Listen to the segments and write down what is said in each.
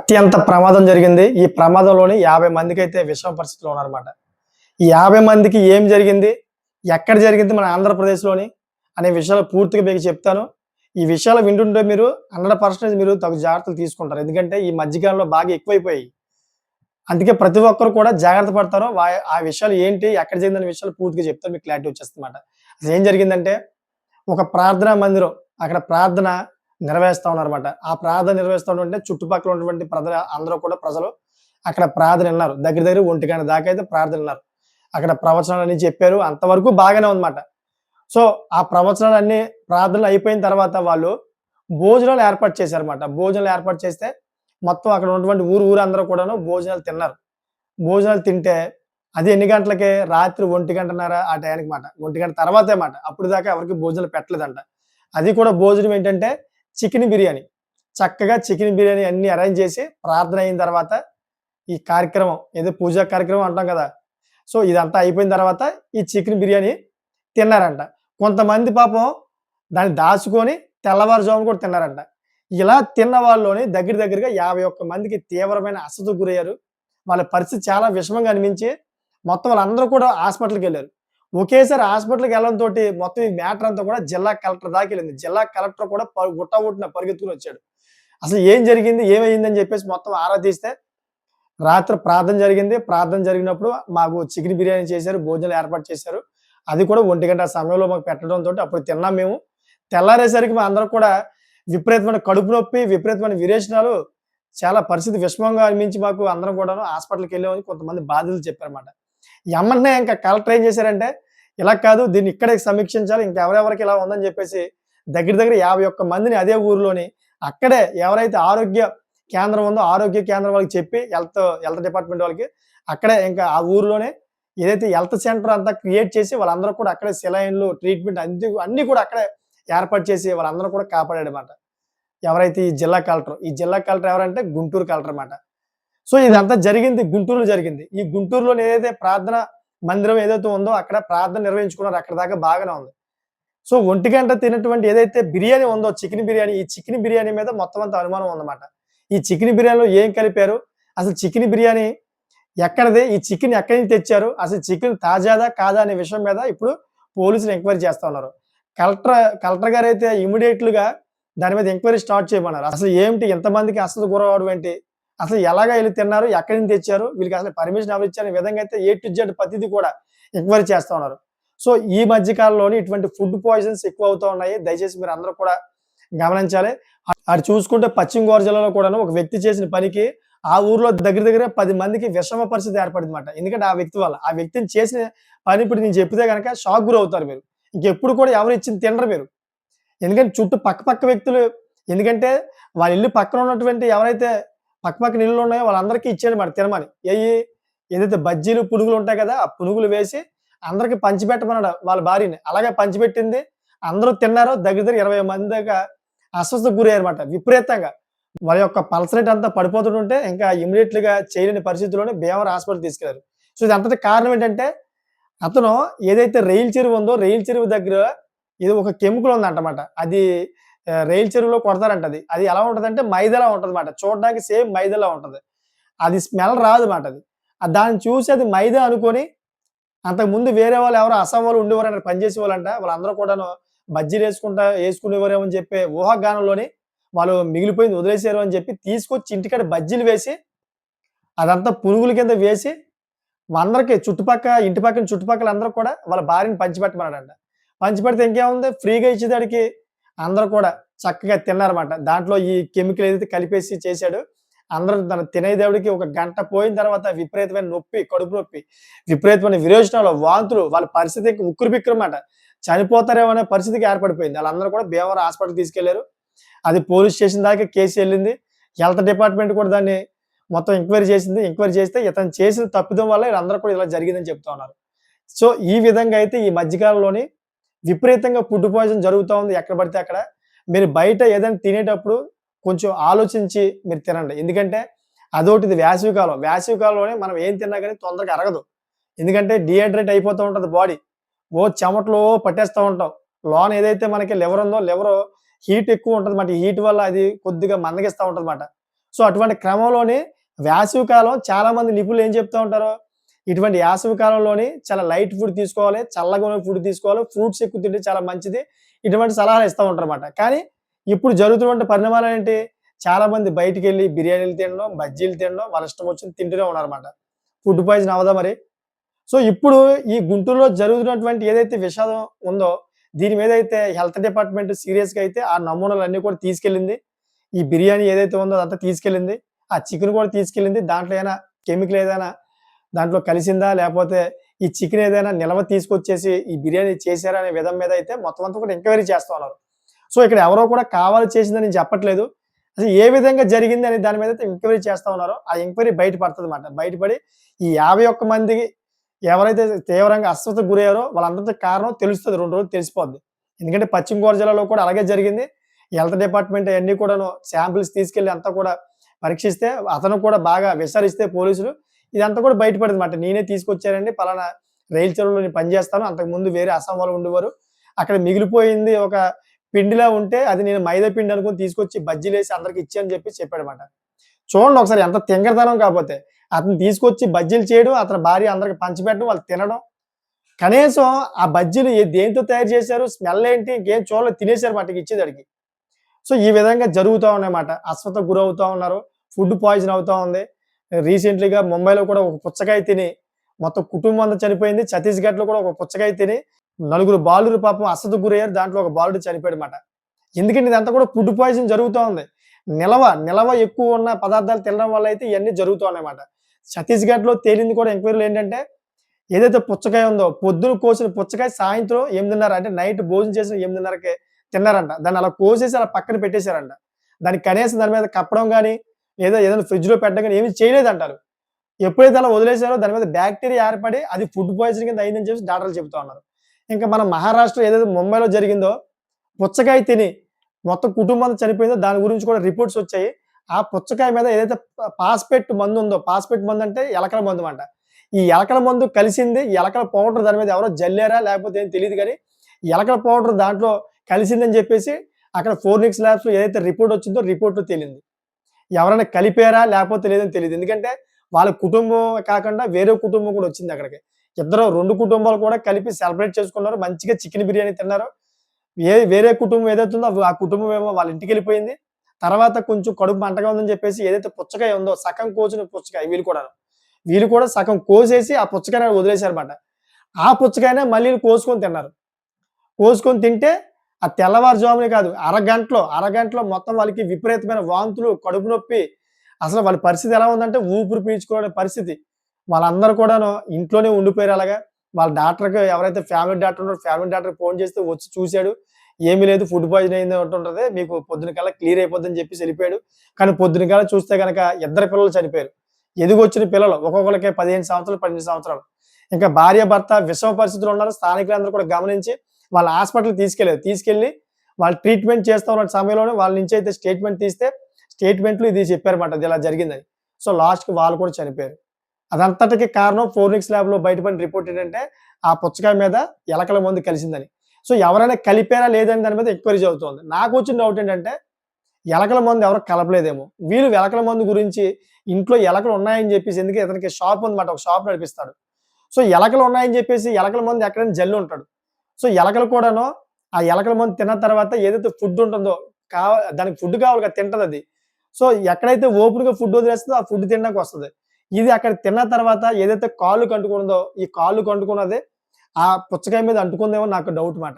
అత్యంత ప్రమాదం జరిగింది. ఈ ప్రమాదంలోని 50 మందికైతే విషమ పరిస్థితిలో ఉన్నారన్నమాట. ఈ 50 మందికి ఏం జరిగింది? ఎక్కడ జరిగింది మన ఆంధ్రప్రదేశ్‌లోని? అనే విషయాలు పూర్తిగా మీకు చెప్తాను. ఈ విషయాలు వింటుంటే మీరు 100% మీరు తగు జాగ్రత్తలు తీసుకుంటారు. ఎందుకంటే ఈ మధ్య కాలంలో బాగా ఎక్కువైపోయాయి. అందుకే ప్రతి ఒక్కరు కూడా జాగ్రత్త పడతారు. ఆ విషయాలు ఏంటి? ఎక్కడ జరిగిందనే విషయాలు పూర్తిగా చెప్తాను. మీకు క్లారిటీ వచ్చేస్తుందన్నమాట. అసలేం జరిగిందంటే ఒక ప్రార్థనా మందిరం. అక్కడ ప్రార్థన నిర్వహిస్తా ఉన్నారన్నమాట. ఆ ప్రార్థన నిర్వహిస్తా ఉంటే చుట్టుపక్కల ఉన్నటువంటి అందరూ కూడా ప్రజలు అక్కడ ప్రార్థన విన్నారు. దగ్గర దగ్గర 1 గంట దాకా అయితే ప్రార్థన విన్నారు. అక్కడ ప్రవచనాలన్నీ చెప్పారు. అంతవరకు బాగానే ఉందన్నమాట. సో, ఆ ప్రవచనాలన్నీ ప్రార్థనలు అయిపోయిన తర్వాత వాళ్ళు భోజనాలు ఏర్పాటు చేశారన్నమాట. భోజనాలు ఏర్పాటు చేస్తే మొత్తం అక్కడ ఉన్నటువంటి ఊరందరూ కూడాను భోజనాలు తిన్నారు. భోజనాలు తింటే అది ఎన్ని గంటలకి? రాత్రి 1:30 ఆ టయానికి మాట. 1 తర్వాతే మాట. అప్పుడు దాకా ఎవరికీ భోజనాలు పెట్టలేదంట. అది కూడా భోజనం ఏంటంటే చికెన్ బిర్యానీ. చక్కగా చికెన్ బిర్యానీ అన్నీ అరేంజ్ చేసి ప్రార్థన అయిన తర్వాత ఈ కార్యక్రమం ఏదో పూజా కార్యక్రమం అంటాం కదా! సో, ఇదంతా అయిపోయిన తర్వాత ఈ చికెన్ బిర్యానీ తిన్నారంట. కొంతమంది పాపం దాన్ని దాచుకొని తెల్లవారుజామున కూడా తిన్నారంట. ఇలా తిన్న వాళ్ళలోని దగ్గర దగ్గరగా 51 మందికి తీవ్రమైన అస్వస్థతకు గురయ్యారు. వాళ్ళ పరిస్థితి చాలా విషమంగా అనిపించి మొత్తం వాళ్ళందరూ కూడా హాస్పిటల్‌కెళ్లారు. ఒకేసారి హాస్పిటల్‌కెళ్ళడంతోటి మొత్తం ఈ మ్యాటర్ అంతా కూడా జిల్లా కలెక్టర్ దాకెళ్ళింది. జిల్లా కలెక్టర్ కూడా గుట్టగుట్టున పరిగెత్తుకొనొచ్చాడు. అసలు ఏం జరిగింది? ఏమైందని చెప్పేసి మొత్తం ఆరా తీస్తే రాత్రి ప్రార్థన జరిగింది. ప్రార్థన జరిగినప్పుడు మాకు చికెన్ బిర్యానీ చేశారు. భోజనాలు ఏర్పాటు చేశారు. అది కూడా 1 సమయంలో మాకు పెట్టడంతోటి అప్పుడు తిన్నాం మేము. తెల్లారేసరికి మేమందరం కూడా విపరీతమైన కడుపు నొప్పి, విపరీతమైన విరేచనాలు చాలా పరిస్థితి విషమంగా అనిపించి మాకు అందరం కూడాను హాస్పిటల్‌కెళ్ళామని కొంతమంది బాధితులు చెప్పారన్నమాట. ఎమ్మటనే ఇంకా కలెక్టర్ ఏం చేశారంటే, ఇలా కాదు దీన్ని ఇక్కడే సమీక్షించాలి. ఇంకెవరెవరికి ఇలా ఉందని చెప్పేసి దగ్గర దగ్గర 51 మందిని అదే ఊరిలోని అక్కడే ఎవరైతే ఆరోగ్య కేంద్రం ఉందో ఆరోగ్య కేంద్రం వాళ్ళకి చెప్పి హెల్త్ డిపార్ట్‌మెంట్ వాళ్ళకి అక్కడే ఇంకా ఆ ఊరిలోనే ఏదైతే హెల్త్ సెంటర్ అంతా క్రియేట్ చేసి వాళ్ళందరూ కూడా అక్కడే సెలైన్‌లు, ట్రీట్‌మెంట్ అన్నీ కూడా అక్కడే ఏర్పాటు చేసి వాళ్ళందరూ కూడా కాపాడాడన్నమాట. ఎవరైతే ఈ జిల్లా కలెక్టర్. ఈ జిల్లా కలెక్టర్ ఎవరంటే గుంటూరు కలెక్టర్ మాట. సో, ఇదంతా జరిగింది గుంటూరులో జరిగింది. ఈ గుంటూరులోని ఏదైతే ప్రార్థన మందిరం ఏదైతే ఉందో అక్కడ ప్రార్థన నిర్వహించుకున్నారో అక్కడి దాకా బాగానే ఉంది. సో, 1 తిన్నటువంటి ఏదైతే బిర్యానీ ఉందో చికెన్ బిర్యానీ, ఈ చికెన్ బిర్యానీ మీద మొత్తం అంతా అనుమానం ఉందన్నమాట. ఈ చికెన్ బిర్యానీలో ఏం కలిపారు? అసలు చికెన్ బిర్యానీ ఎక్కడిది? ఈ చికెన్ ఎక్కడి నుంచి తెచ్చారు? అసలు చికెన్ తాజాదా? కాదా? అనే విషయం మీద ఇప్పుడు పోలీసులు ఎంక్వైరీ చేస్తా ఉన్నారు. కలెక్టర్ గారైతే ఇమ్మీడియేట్‌గా దాని మీద ఎంక్వైరీ స్టార్ట్ చేయమన్నారు. అసలు ఏంటి ఇంతమందికి అస్వస్థతకు గురవ్వడం ఏంటి? అసలు ఎలాగా ఈళ్ళు తిన్నారు? ఎక్కడి నుంచి తెచ్చారు? వీళ్ళకి అసలు పర్మిషన్ ఎవరిచ్చారు? అనే విధంగా అయితే ఏ టు జెడ్ ప్రతిది కూడా ఎంక్వైరీ చేస్తా ఉన్నారు. సో, ఈ మధ్య కాలంలోని ఇటువంటి ఫుడ్ పాయిజన్స్ ఎక్కువవుతా ఉన్నాయి. దయచేసి మీరందరూ కూడా గమనించాలి. అటు చూసుకుంటే పశ్చిమ గోదావరి జిల్లాలో కూడాను ఒక వ్యక్తి చేసిన పనికి ఆ ఊర్లో దగ్గర దగ్గర 10 మందికి విషమ పరిస్థితి ఏర్పడిందన్నమాట. ఎందుకంటే ఆ వ్యక్తి వల్ల. ఆ వ్యక్తిని చేసిన పని ఇప్పుడు నేను చెప్తే గనక షాక్ గురవుతారు మీరు. ఇంకెప్పుడు కూడా ఎవరు ఇచ్చింది తినరు మీరు. ఎందుకంటే చుట్టూ పక్క వ్యక్తులు ఎందుకంటే వాళ్ళ ఇల్లు పక్కన ఉన్నటువంటి ఎవరైతే పక్కన ఇల్లులు ఉన్నాయో వాళ్ళందరికీ ఇచ్చాడన్నమాట తినమని. ఏదైతే బజ్జీలు, పునుగులు ఉంటాయి కదా! ఆ పునుగులు వేసి అందరికి పంచిపెట్టమన్నాడు వాళ్ళ భార్యని. అలాగే పంచిపెట్టింది. అందరూ తిన్నారు. దగ్గర దగ్గర 20 మంది దాకా అస్వస్థతకు గురయ్యారన్నమాట విపరీతంగా. వాళ్ళ యొక్క పల్స్ రేట్ అంతా పడిపోతుంటే ఇంకా ఇమ్మీడియేట్‌గా చేయలేని పరిస్థితిలోనే భీమవరం హాస్పిటల్‌కి తీసుకెళ్లారు. సో, ఇదంతటికి కారణం ఏంటంటే అతను ఏదైతే రైలు చెరువు ఉందో రైలు చెరువు దగ్గర ఏదో ఒక కెమికల్ ఉందంటమాట. అది రైలు చెరువులో కొడతారంట అది. అది ఎలా ఉంటదంటే మైదాలా ఉంటదన్నమాట. చూడడానికి సేమ్ మైదాలా ఉంటది. అది స్మెల్ రాదుమాట అది. దాన్ని చూసి అది మైదా అనుకోని అంతకుముందు వేరే వాళ్ళు ఎవరో అస్సాం వాళ్ళు ఉండేవారంట పనిచేసేవాళ్ళంట. వాళ్ళందరూ కూడాను బజ్జీలేసుకుంటా యేసుకునేవారేమో అని చెప్పి ఊహాగానంలోని వాళ్ళు మిగిలిపోయింది వదిలేసారు అని చెప్పి తీసుకొచ్చి ఇంటికాడ బజ్జీలు వేసి అదంతా పునుగుల కింద వేసి అందరికి ఇంటి పక్కన చుట్టుపక్కల అందరూ కూడా వాళ్ళ భార్యని పంచిపెట్టమన్నాడంట. పంచిపెడితే ఇంకేముంది ఫ్రీగా ఇచ్చేదాడికి అందరూ కూడా చక్కగా తిన్నారన్నమాట. దాంట్లో ఈ కెమికల్ ఏదైతే కలిపేసి చేశాడో అందరూ తినేదేవుడికి ఒక గంట పోయిన తర్వాత విపరీతమైన నొప్పి, కడుపు నొప్పి, విపరీతమైన విరోచనాలు, వాంతులు వాళ్ళ పరిస్థితి ఇంక ఉక్కిరిబిక్కిరన్నమాట. చనిపోతారేమో అనే పరిస్థితికి ఏర్పడిపోయింది. ఆళ్ళందరూ కూడా భీమవరం హాస్పిటల్‌కి తీసుకెళ్లారు. అది పోలీస్ స్టేషన్ దాకా కేసు ఎళ్ళింది. హెల్త్ డిపార్ట్‌మెంట్ కూడా దాన్ని మొత్తం ఎంక్వైరీ చేసింది. ఎంక్వైరీ చేస్తే ఇతను చేసిన తప్పిదం వల్ల వీళ్ళందరూ కూడా ఇలా జరిగిందని చెప్తా ఉన్నారు. సో, ఈ విధంగా అయితే ఈ మధ్య కాలంలోని విపరీతంగా ఫుడ్ పాయిజన్ జరుగుతా ఉంది ఎక్కడ పడితే అక్కడ. మీరు బయట ఏదైనా తినేటప్పుడు కొంచెం ఆలోచించి మీరు తినండి. ఎందుకంటే అదోటిది వేసవి కాలం. వేసవి కాలంలోనే మనం ఏం తిన్నా గాని తొందరగా అరగదు. ఎందుకంటే డీహైడ్రేట్ అయిపోతూ ఉంటది బాడీ. చెమటలు పట్టేస్తా ఉంటాం. లోన ఏదైతే మనకి లివర్ ఉందో లివరు హీట్ ఎక్కువ ఉంటదన్నమాట. ఈ హీట్ వల్ల అది కొద్దిగా మందగిస్తా ఉంటదన్నమాట. సో అటువంటి క్రమంలోని వేసవి కాలం చాలామంది నిపుణులు ఏం చెప్తూ ఉంటారు, ఇటువంటి వేసవి కాలంలోని చాలా లైట్ ఫుడ్ తీసుకోవాలి, చల్లగా ఉన్న ఫుడ్ తీసుకోవాలి, ఫ్రూట్స్ ఎక్కువ తింటే చాలా మంచిది. ఇటువంటి సలహాలు ఇస్తా ఉంటారన్నమాట. కానీ ఇప్పుడు జరుగుతున్నటువంటి పరిణామాలేంటి, చాలామంది బయటికెళ్ళి బిర్యానీలు తినడం, బజ్జీలు తినడం, వాళ్ళ ఇష్టం వచ్చింది తింటూనే ఉన్నారన్నమాట. ఫుడ్ పాయిజన్ అవ్వదా మరి? సో ఇప్పుడు ఈ గుంటూరులో జరుగుతున్నటువంటి ఏదైతే విషాదం ఉందో, దీని మీద అయితే హెల్త్ డిపార్ట్మెంట్ సీరియస్‌గా అయితే ఆ నమూనాలన్నీ కూడా తీసుకెళ్ళింది. ఈ బిర్యానీ ఏదైతే ఉందో అదంతా తీసుకెళ్ళింది. ఆ చికెన్ కూడా తీసుకెళ్ళింది. దాంట్లో ఏమైనా కెమికల్ ఏదైనా దాంట్లో కలిసిందా? లేపోతే ఈ చికెన్ ఏదైనా నిల్వ తీసుకొచ్చేసి ఈ బిర్యానీ చేశారా అనే విధం మీద అయితే మొత్తం అంతా కూడా ఎంక్వైరీ చేస్తా ఉన్నారు. సో ఇక్కడ ఎవరో కూడా కావాలని చేసిందని నేను చెప్పట్లేదు. అసలు ఏ విధంగా జరిగింది అనే దాని మీద అయితే ఎంక్వైరీ చేస్తా ఉన్నారో, ఆ ఎంక్వైరీ బయట పడతదన్నమాట. బయటపడి ఈ 51 మందికి ఎవరైతే తీవ్రంగా అస్వస్థతకు గురయ్యారో వాళ్ళందరికీ కారణం తెలుస్తది. 2 రోజులు తెలిసిపోద్ది. ఎందుకంటే పశ్చిమ గోదావరి జిల్లాలో కూడా అలాగే జరిగింది. హెల్త్ డిపార్ట్మెంట్ అయన్నీ కూడాను శాంపిల్స్ తీసుకెళ్ళి అంతా కూడా పరీక్షిస్తే, అతను కూడా బాగా విచారిస్తే పోలీసులు ఇదంతా కూడా బయటపడిందన్నమాట. నేనే తీసుకొచ్చానండి పలానా రైలు చెరువులో నేను పనిచేస్తాను. అంతకుముందు వేరే అస్సాం వాళ్ళు ఉండేవారు. అక్కడ మిగిలిపోయింది ఒక పిండిలా ఉంటే అది నేను మైదా పిండి అనుకుని తీసుకొచ్చి బజ్జీలేసి అందరికి ఇచ్చానని చెప్పి చెప్పాడన్నమాట. చూడండి ఒకసారి ఎంత తింగరతనం కాకపోతే. అతను తీసుకొచ్చి బజ్జీలు చేయడం, అతని భార్య అందరికి పంచిపెట్టడం, వాళ్ళు తినడం. కనీసం ఆ బజ్జీలు దేనితో తయారు చేశారు? స్మెల్ ఏంటి? ఇంకేం చూడలేదు తినేసారన్నమాట ఇచ్చేదాడికి. సో ఈ విధంగా జరుగుతా ఉన్నాయన్నమాట. అస్వస్థతకు గురవుతా ఉన్నారు. ఫుడ్ పాయిజన్ అవుతా ఉంది. రీసెంట్‌లీగా ముంబైలో కూడా ఒక పుచ్చకాయ తిని మొత్తం కుటుంబం అంతా చనిపోయింది. ఛత్తీస్‌గఢ్‌లో కూడా ఒక పుచ్చకాయ తిని నలుగురు బాలురు పాపం అస్వస్థతకు గురయ్యారు. దాంట్లో ఒక బాలుడు చనిపోయాడన్నమాట. ఎందుకంటే ఇదంతా కూడా ఫుడ్ పాయిజన్ జరుగుతా ఉంది. నిలవ ఎక్కువ ఉన్న పదార్థాలు తినడం వల్ల అయితే ఇయన్నీ జరుగుతా ఉన్నాయన్నమాట. ఛత్తీస్‌గఢ్‌లో తేలింది కూడా ఎంక్వైరీలో ఏంటంటే, ఏదైతే పుచ్చకాయ ఉందో పొద్దున కోసిన పుచ్చకాయ సాయంత్రం 8:30 అంటే నైట్ భోజనం చేసిన 8:30కే తిన్నారంట. దాన్ని అలా కోసేసి అలా పక్కన పెట్టేసారంట. దానికి కనీసం దాని మీద కప్పడం గాని, లేదా ఏదైనా ఫ్రిడ్జ్‌లో పెట్టడం గాని ఏమి చేయలేదంటారు. ఎప్పుడైతే అలా వదిలేసారో దాని మీద బాక్టీరియా ఏర్పడి అది ఫుడ్ పాయిజన్ కింద అయిందని చెప్పేసి డాక్టర్లు చెప్తా ఉన్నారు. ఇంకా మన మహారాష్ట్ర ఏదైతే ముంబైలో జరిగిందో పుచ్చకాయ తిని మొత్తం కుటుంబం అంతా చనిపోయిందో దాని గురించి కూడా రిపోర్ట్స్ వచ్చాయి. ఆ పుచ్చకాయ మీద ఏదైతే పాస్పెట్ మందు ఉందో, పాస్పెట్ మందు అంటే ఎలకల మందు మాట. ఈ ఎలకల మందు కలిసింది, ఈ ఎలకల పౌడర్ దాని మీద ఎవరో జల్లారా లేకపోతే ఏం తెలీదు గానీ, ఈ ఎలకల పౌడర్ దాంట్లో కలిసిందని చెప్పేసి అక్కడ ఫోరెన్సిక్ ల్యాబ్స్‌లో ఏదైతే రిపోర్ట్ వచ్చిందో రిపోర్ట్‌లో తేలింది. ఎవరైనా కలిపారా లేకపోతే లేదని తెలీదు. ఎందుకంటే వాళ్ళ కుటుంబం కాకుండా వేరే కుటుంబం కూడా వచ్చింది అక్కడికి. 2 కుటుంబాలు కూడా కలిపి సెలబ్రేట్ చేసుకున్నారు. మంచిగా చికెన్ బిర్యానీ తిన్నారు. వేరే కుటుంబం ఏదైతే ఉందో ఆ కుటుంబం ఏమో వాళ్ళ ఇంటికెళ్ళిపోయింది. తర్వాత కొంచెం కడుపు మంటగా ఉందని చెప్పేసి ఏదైతే పుచ్చకాయ ఉందో సగం కోసిన పుచ్చకాయ వీళ్ళు కూడా సగం కోసేసి ఆ పుచ్చకాయని వదిలేసారన్నమాట. ఆ పుచ్చకాయనే మళ్ళీ కోసుకొని తిన్నారు. కోసుకొని తింటే ఆ తెల్లవారుజామునే కాదు అరగంటలో మొత్తం వాళ్ళకి విపరీతమైన వాంతులు, కడుపు నొప్పి. అసలు వాళ్ళ పరిస్థితి ఎలా ఉందంటే ఊపిరి పీల్చుకోలేని పరిస్థితి. వాళ్ళందరూ కూడాను ఇంట్లోనే ఉండిపోయారు అలాగా. వాళ్ళ డాక్టర్‌కి ఎవరైతే ఫ్యామిలీ డాక్టర్ ఉన్నారో ఫ్యామిలీ డాక్టర్‌కి ఫోన్ చేస్తే వచ్చి చూసాడు. ఏమీ లేదు ఫుడ్ పాయిజన్ అయింది అంటుంటది. మీకు పొద్దున కల్లా క్లియర్ అయిపోద్దని చెప్పేసి ఎళ్ళిపోయాడు. కానీ పొద్దున కల్లా చూస్తే గనక ఇద్దరు పిల్లలు చనిపోయారు. ఎదిగొచ్చిన పిల్లలు ఒక్కొక్కళ్ళకి 15 సంవత్సరాలు, 12 సంవత్సరాలు. ఇంకా భార్యాభర్త విషమ పరిస్థితిలో ఉన్నారు. స్థానికులందరూ కూడా గమనించి వాళ్ళ హాస్పిటల్‌కి తీసుకెళ్లారు. తీసుకెళ్ళి వాళ్ళు ట్రీట్మెంట్ చేస్తా ఉన్న సమయంలోనే వాళ్ళ నుంచి అయితే స్టేట్మెంట్ తీస్తే స్టేట్మెంట్‌లో ఇది చెప్పారన్నమాట. ఇది ఇలా జరిగిందని. సో లాస్ట్‌కి వాళ్ళు కూడా చనిపోయారు. అదంతటికి కారణం ఫోరెన్సిక్ ల్యాబ్‌లో బయటపడిన రిపోర్ట్ ఏంటంటే, ఆ పుచ్చకాయ మీద ఎలకల మందు కలిసిందని. సో ఎవరైనా కలిపారా లేదని దాని మీద ఎంక్వైరీ జరుగుతోంది. నాకొచ్చిన డౌట్ ఏంటంటే, ఎలకల మందు ఎవరు కలపలేదేమో. వీళ్ళు ఎలకల మందు గురించి ఇంట్లో ఎలకలు ఉన్నాయని చెప్పేసి ఎందుకంటే ఇతనికి షాప్ ఉందన్నమాట. ఒక షాప్ నడిపిస్తాడు. సో ఎలకలు ఉన్నాయని చెప్పేసి ఎలకల మందు ఎక్కడైనా జల్లి ఉంటాడు. సో ఎలకలు కూడాను ఆ ఎలకల మందు తిన్న తర్వాత ఏదైతే ఫుడ్ ఉంటుందో దానికి ఫుడ్ కావాలి కదా తింటదది. సో ఎక్కడైతే ఓపెన్‌గా ఫుడ్ వదిలేస్తుందో ఆ ఫుడ్ తినడానికి వస్తది. ఇది అక్కడ తిన్న తర్వాత ఏదైతే కాళ్ళకి అంటుకుందో, ఈ కాళ్ళకి అంటుకున్నది ఆ పుచ్చకాయ మీద అంటుకుందేమో నాకు డౌట్ మాట.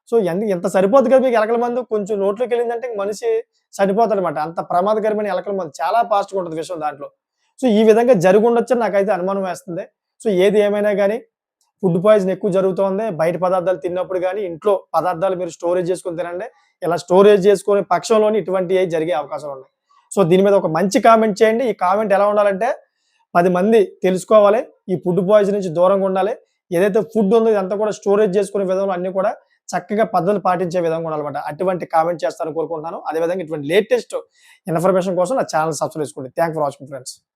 సో ఇంత సరిపోద్ది కదా మీకు ఎలకల మందు కొంచెం నోట్లోకెళ్ళిందంటే మనిషి చనిపోతాడన్నమాట. అంత ప్రమాదకరమైన ఎలకల మందు చాలా ఫాస్ట్‌గా ఉంటది విషం దాంట్లో. సో ఈ విధంగా జరిగుండొచ్చని నాకైతే అనుమానం వేస్తుంది. సో ఏది ఏమైనా గాని ఫుడ్ పాయిజన్ ఎక్కువ జరుగుతోంది. బయట పదార్థాలు తిన్నప్పుడు గాని, ఇంట్లో పదార్థాలు మీరు స్టోరేజ్ చేసుకొని తినండి. ఇలా స్టోరేజ్ చేసుకునే పక్షంలోని ఇటువంటియి జరిగే అవకాశాలున్నాయి. సో దీని మీద ఒక మంచి కామెంట్ చేయండి. ఈ కామెంట్ ఎలా ఉండాలంటే 10 మంది తెలుసుకోవాలి. ఈ ఫుడ్ పాయిజన్ నుంచి దూరంగా ఉండాలి. ఏదైతే ఫుడ్ ఉందో ఇదంతా కూడా స్టోరేజ్ చేసుకునే విధంలో అన్నీ కూడా చక్కగా పద్ధతులు పాటించే విధంగా ఉండాలన్నమాట. అటువంటి కామెంట్ చేస్తారని కోరుకుంటున్నాను. అదేవిధంగా ఇటువంటి లేటెస్ట్ ఇన్ఫర్మేషన్ కోసం నా ఛానెల్ సబ్స్క్రైబ్ చేసుకోండి. Thank for watching friends.